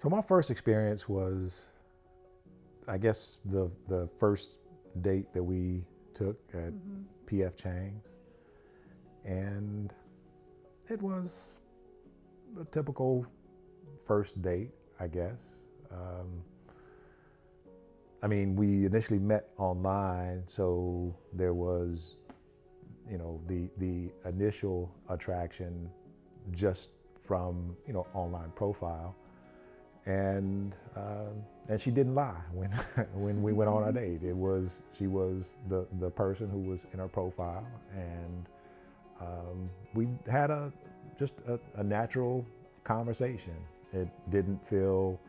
So my first experience was, I guess, the first date that we took at PF Chang's, and it was a typical first date, I guess. I mean, we initially met online, so there was, the initial attraction just from, online profile. And she didn't lie when when we went on our date. She was the person who was in her profile, and we had just a natural conversation. It didn't feel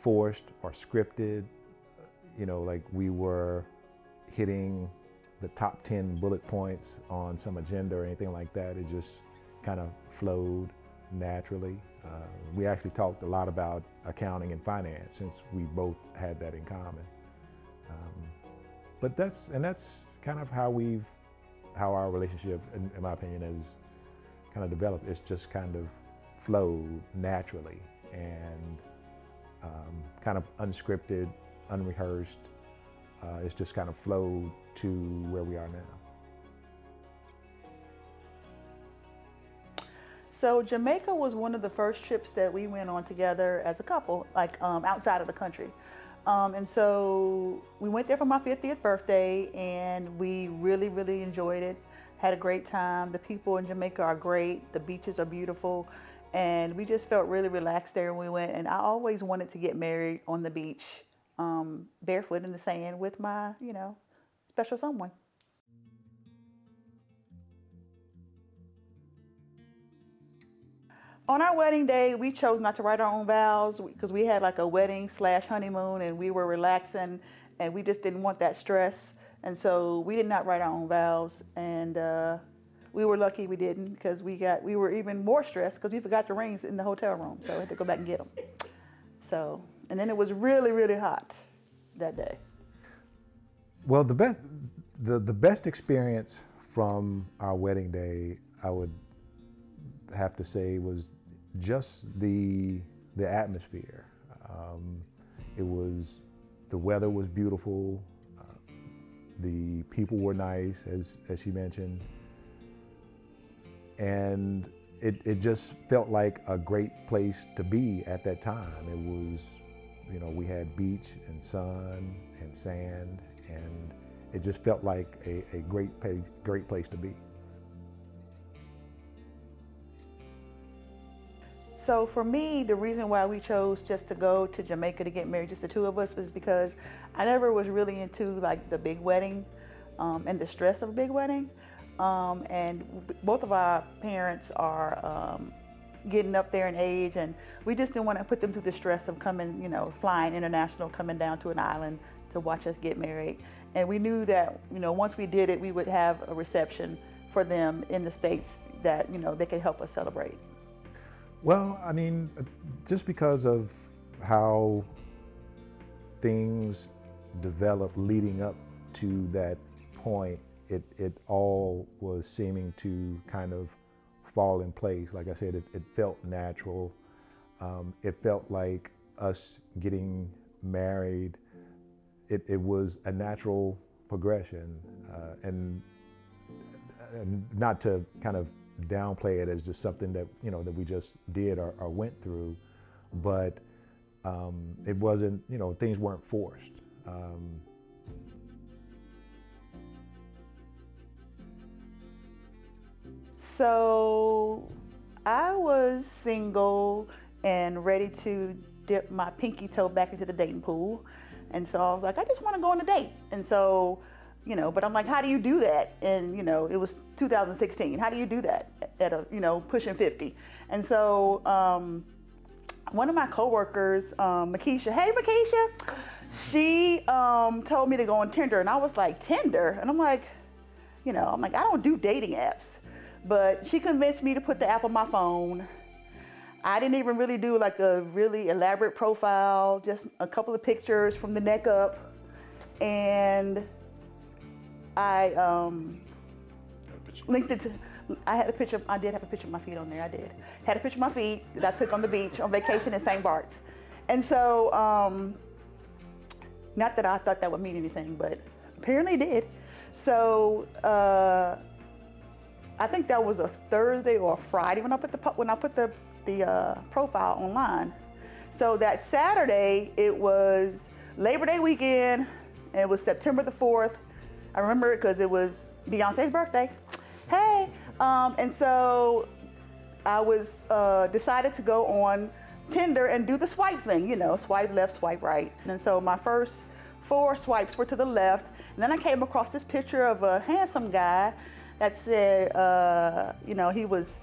forced or scripted, like we were hitting the top 10 bullet points on some agenda or anything like that. It just kind of flowed naturally. We actually talked a lot about accounting and finance, since we both had that in common. But that's kind of how our relationship, in my opinion, has kind of developed. It's just kind of flowed naturally and kind of unscripted, unrehearsed. It's just kind of flowed to where we are now. So Jamaica was one of the first trips that we went on together as a couple, like outside of the country. And so we went there for my 50th birthday, and we really, really enjoyed it. Had a great time. The people in Jamaica are great. The beaches are beautiful. And we just felt really relaxed there when we went. And I always wanted to get married on the beach, barefoot in the sand with my, special someone. On our wedding day, we chose not to write our own vows because we had like a wedding/honeymoon, and we were relaxing, and we just didn't want that stress. And so we did not write our own vows, and we were lucky we didn't, because we were even more stressed because we forgot the rings in the hotel room, so we had to go back and get them. So, and then it was really, really hot that day. Well, the best experience from our wedding day, I would have to say, was just the atmosphere. The weather was beautiful. The people were nice, as she mentioned, and it just felt like a great place to be at that time. It was, we had beach and sun and sand, and it just felt like a great place to be. So for me, the reason why we chose just to go to Jamaica to get married, just the two of us, was because I never was really into like the big wedding and the stress of a big wedding. And both of our parents are getting up there in age, and we just didn't want to put them through the stress of coming, flying international, coming down to an island to watch us get married. And we knew that, once we did it, we would have a reception for them in the States that, they could help us celebrate. Well, I mean, just because of how things developed leading up to that point, it all was seeming to kind of fall in place. Like I said, it felt natural. It felt like us getting married. It was a natural progression, and not to kind of downplay it as just something that that we just did or went through, but it wasn't, things weren't forced. So I was single and ready to dip my pinky toe back into the dating pool, and so I was like, I just want to go on a date. And so, but I'm like, how do you do that? And it was 2016. How do you do that at a pushing 50? And so one of my coworkers, Makisha, hey Makisha, she told me to go on Tinder, and I was like, Tinder? And I'm like, I don't do dating apps, but she convinced me to put the app on my phone. I didn't even really do like a really elaborate profile, just a couple of pictures from the neck up, and I linked I had a picture. I did have a picture of my feet on there. I did. Had a picture of my feet that I took on the beach on vacation in St. Bart's. And so, not that I thought that would mean anything, but apparently it did. So I think that was a Thursday or a Friday when I put the profile online. So that Saturday, it was Labor Day weekend. It was September the 4th. I remember it because it was Beyonce's birthday. Hey, and so I was decided to go on Tinder and do the swipe thing, you know, swipe left, swipe right. And so my first 4 swipes were to the left, and then I came across this picture of a handsome guy that said, you know, he was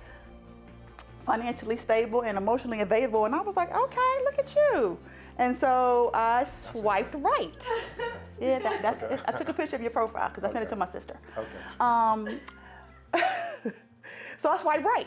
financially stable and emotionally available, and I was like, okay, look at you. And so I swiped right. Yeah, that's it. I took a picture of your profile because I sent it to my sister. Okay. So I swiped right.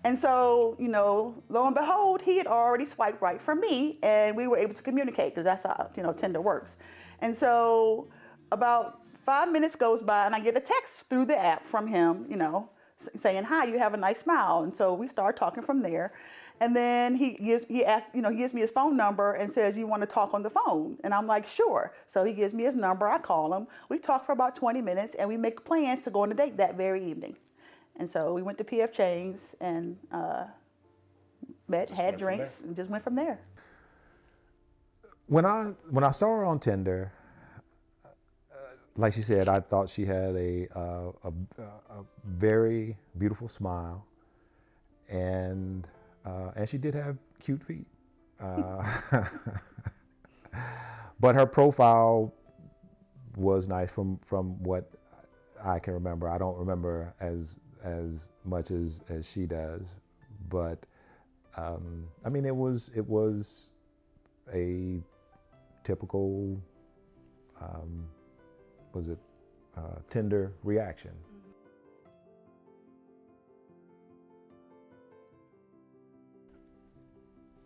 And so, you know, lo and behold, he had already swiped right for me, and we were able to communicate because that's how, you know, Tinder works. And so about 5 minutes goes by, and I get a text through the app from him, you know, saying, hi, you have a nice smile. And so we start talking from there. And then he gives me his phone number and says, you want to talk on the phone? And I'm like, sure. So he gives me his number. I call him. We talk for about 20 minutes, and we make plans to go on a date that very evening. And so we went to P.F. Chang's and had drinks, and just went from there. When I saw her on Tinder, like she said, I thought she had a very beautiful smile, and she did have cute feet. But her profile was nice from what I can remember. I don't remember as much as she does, but I mean, it was a typical Tinder reaction.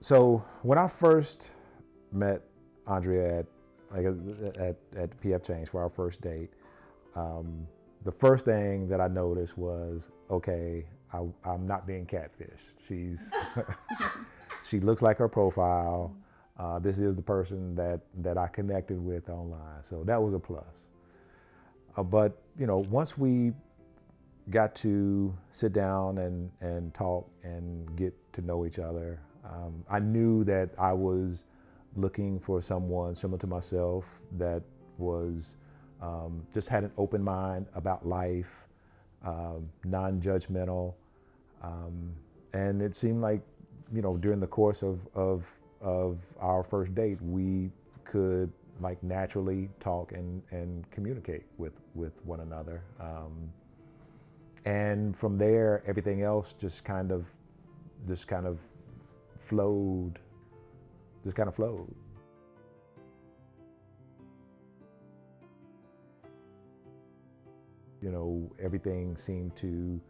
So when I first met Andrea at PF Change for our first date, the first thing that I noticed was, okay, I'm not being catfished. She looks like her profile. This is the person that I connected with online. So that was a plus. But, you know, once we got to sit down and talk and get to know each other, I knew that I was looking for someone similar to myself that was just had an open mind about life, non-judgmental, and it seemed like, you know, during the course of our first date, we could like naturally talk and communicate with one another, and from there everything else just kind of flowed. You know, everything seemed to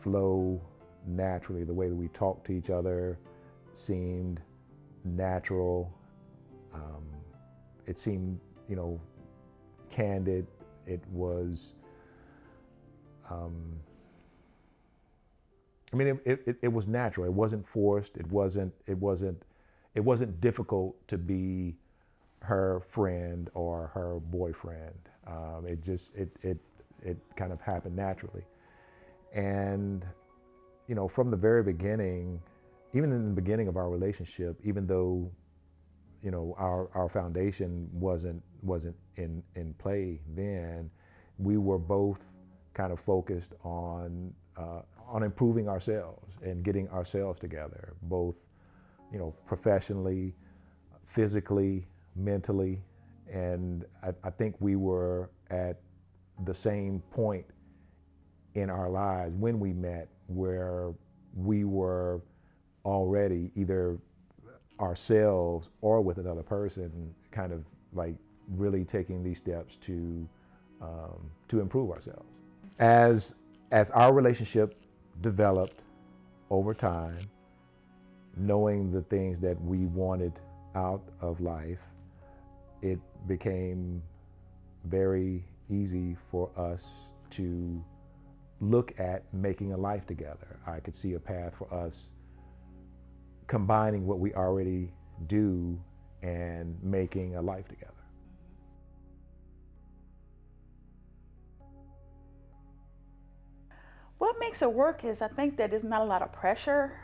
flow naturally. The way that we talked to each other seemed natural. It seemed, you know, candid. It was, I mean, it was natural. It wasn't forced. It wasn't difficult to be her friend or her boyfriend. It kind of happened naturally. And, you know, from the very beginning, even in the beginning of our relationship, even though, you know, our foundation wasn't in play then, we were both kind of focused on improving ourselves and getting ourselves together, both, you know, professionally, physically, mentally. And I think we were at the same point in our lives when we met, where we were already either ourselves or with another person, kind of like really taking these steps to improve ourselves. As our relationship developed over time, knowing the things that we wanted out of life, it became very easy for us to look at making a life together. I could see a path for us combining what we already do and making a life together. What makes it work is I think that there's not a lot of pressure,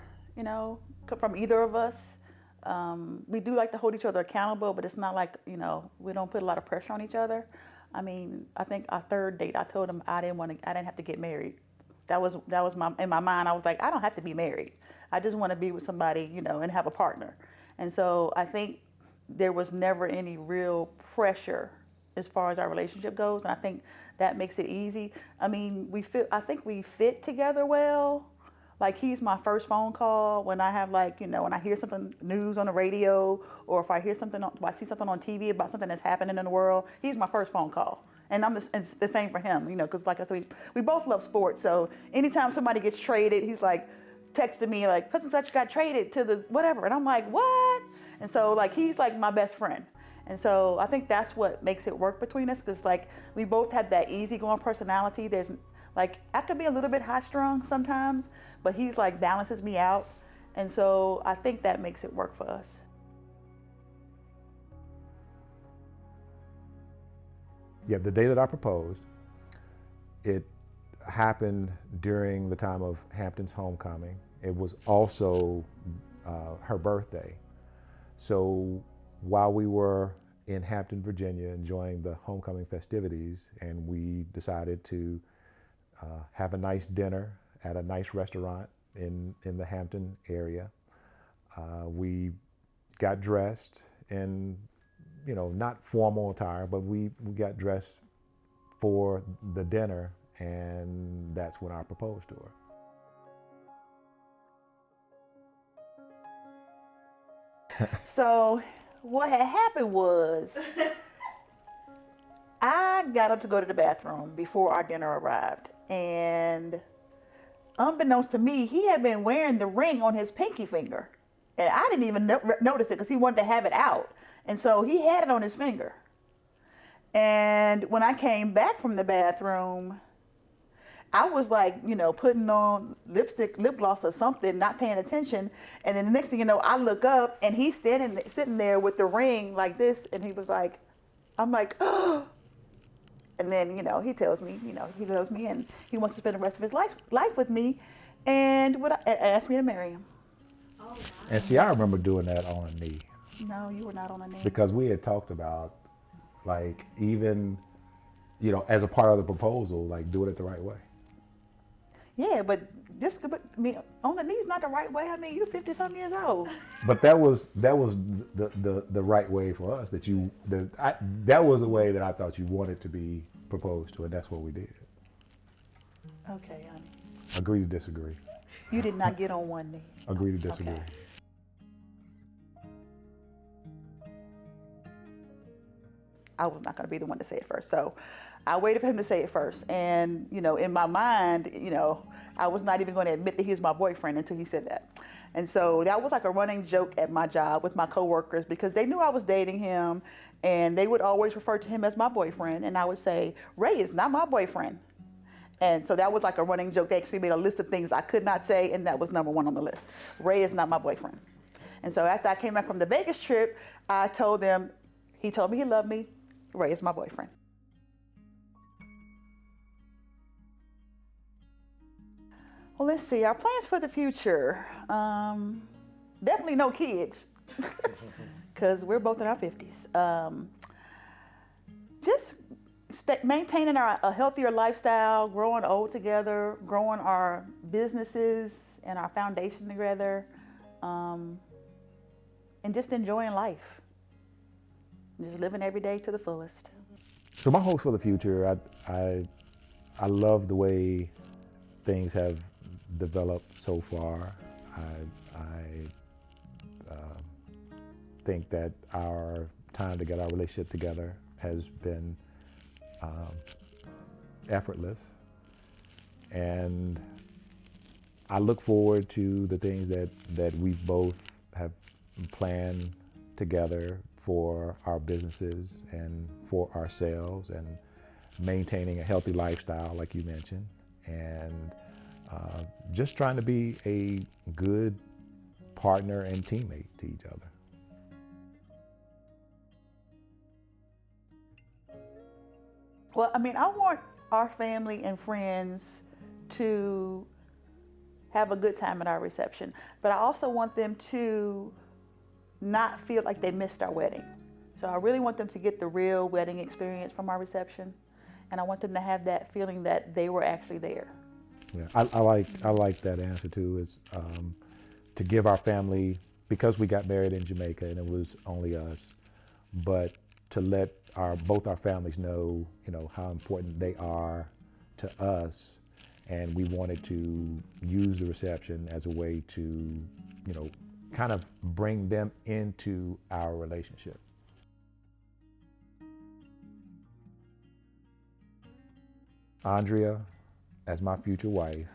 from either of us. We do like to hold each other accountable, but it's not like, we don't put a lot of pressure on each other. I mean, I think our third date, I told him I didn't have to get married. That was in my mind, I was like, I don't have to be married. I just want to be with somebody, and have a partner. And so I think there was never any real pressure as far as our relationship goes. And I think that makes it easy. I mean, I think we fit together well. Like, he's my first phone call when I have, when I hear something news on the radio, or if I hear I see something on TV about something that's happening in the world, he's my first phone call. And it's the same for him, because like I said, we both love sports. So anytime somebody gets traded, he's like texting me like, such and such got traded to the whatever. And I'm like, what? And so he's like my best friend. And so I think that's what makes it work between us, because we both have that easygoing personality. There's I could be a little bit high strung sometimes, but he's balances me out. And so I think that makes it work for us. Yeah, the day that I proposed, it happened during the time of Hampton's homecoming. It was also her birthday. So while we were in Hampton, Virginia, enjoying the homecoming festivities, and we decided to have a nice dinner at a nice restaurant in the Hampton area. We got dressed in, not formal attire, but we got dressed for the dinner, and that's when I proposed to her. So what had happened was I got up to go to the bathroom before our dinner arrived, and unbeknownst to me, he had been wearing the ring on his pinky finger, and I didn't even notice it because he wanted to have it out, and so he had it on his finger. And when I came back from the bathroom, I was putting on lipstick, lip gloss or something, not paying attention. And then the next thing you know, I look up and he's sitting there with the ring like this. And he was like, I'm like, oh. And then, he tells me, he loves me and he wants to spend the rest of his life with me. And asked me to marry him. Oh, wow. And see, I remember doing that on a knee. No, you were not on a knee. Because we had talked about, even, as a part of the proposal, doing it the right way. Yeah, but on the knee is not the right way. I mean, you're 50-something years old. But that was the right way for us. That was the way that I thought you wanted to be proposed to, and that's what we did. Okay, honey. Agree to disagree. You did not get on one knee. Agree to disagree. Okay. I was not going to be the one to say it first. So I waited for him to say it first. And, in my mind, I was not even going to admit that he was my boyfriend until he said that. And so that was a running joke at my job with my coworkers, because they knew I was dating him and they would always refer to him as my boyfriend. And I would say, Ray is not my boyfriend. And so that was a running joke. They actually made a list of things I could not say, and that was number one on the list. Ray is not my boyfriend. And so after I came back from the Vegas trip, I told them, he told me he loved me. Ray is my boyfriend. Well, let's see. Our plans for the future. Definitely no kids, because we're both in our 50s. Just maintaining a healthier lifestyle, growing old together, growing our businesses and our foundation together, and just enjoying life. Just living every day to the fullest. So my hopes for the future, I love the way things have developed so far. I think that our time together, our relationship together, has been effortless, and I look forward to the things that we both have planned together for our businesses and for ourselves, and maintaining a healthy lifestyle, like you mentioned, and just trying to be a good partner and teammate to each other. Well, I mean, I want our family and friends to have a good time at our reception, but I also want them to not feel like they missed our wedding. So I really want them to get the real wedding experience from our reception, and I want them to have that feeling that they were actually there. Yeah, I like that answer too. Is to give our family, because we got married in Jamaica and it was only us, but to let both our families know, how important they are to us, and we wanted to use the reception as a way to, kind of bring them into our relationship. Andrea, as my future wife,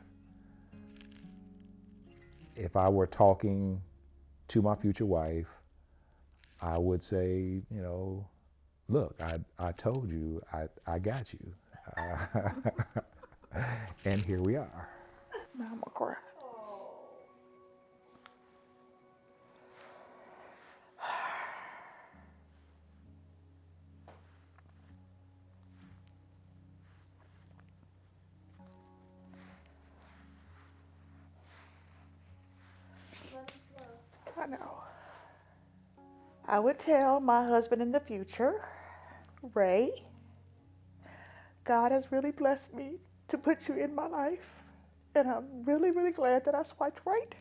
if I were talking to my future wife, I would say, look, I told you, I got you. And here we are. Now I'm gonna cry. I know. I would tell my husband in the future, Ray, God has really blessed me to put you in my life, and I'm really, really glad that I swiped right.